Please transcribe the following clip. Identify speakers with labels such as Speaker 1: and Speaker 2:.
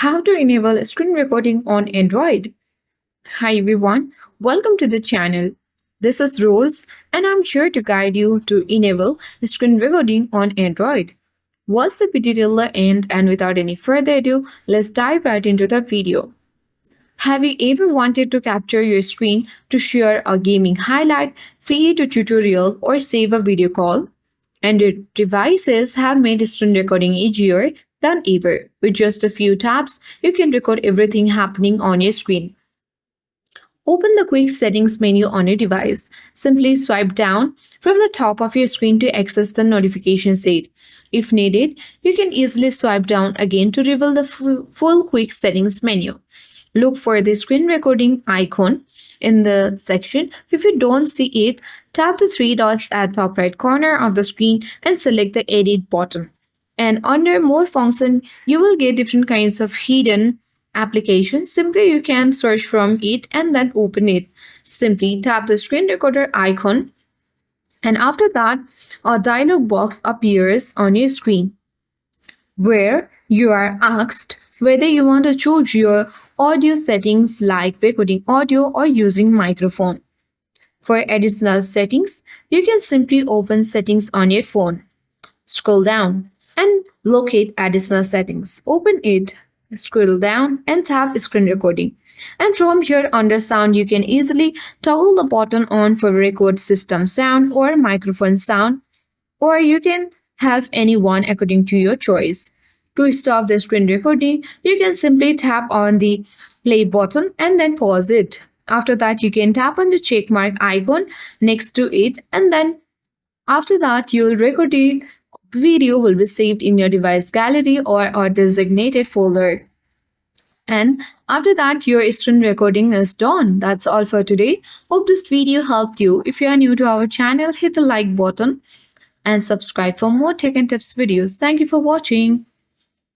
Speaker 1: How to enable screen recording on Android. Hi everyone, welcome to the channel. This is Rose and I'm here to guide you to enable screen recording on Android. Watch the video till the end and without any further ado, let's dive right into the video. Have you ever wanted to capture your screen to share a gaming highlight, create a tutorial, or save a video call? Android devices have made screen recording easier than ever. With just a few taps, you can record everything happening on your screen. Open the Quick Settings menu on your device. Simply swipe down from the top of your screen to access the notification set. If needed, you can easily swipe down again to reveal the full Quick Settings menu. Look for the screen recording icon in the section. If you don't see it, tap the three dots at top right corner of the screen and select the Edit button. And under More Function, you will get different kinds of hidden applications. Simply you can search from it and then open it. Simply tap the screen recorder icon, and after that, a dialog box appears on your screen where you are asked whether you want to choose your audio settings like recording audio or using microphone. For additional settings, you can simply open Settings on your phone. Scroll down and locate Additional Settings. Open it, scroll down and tap Screen Recording. And from here under Sound, you can easily toggle the button on for record system sound or microphone sound, or you can have any one according to your choice. To stop the screen recording, you can simply tap on the play button and then pause it. After that, you can tap on the check mark icon next to it, and then after that, your recorded video will be saved in your device gallery or a designated folder. And after that, your screen recording is done. That's all for today. Hope this video helped you. If you are new to our channel, hit the like button and subscribe for more tech and tips videos. Thank you for watching.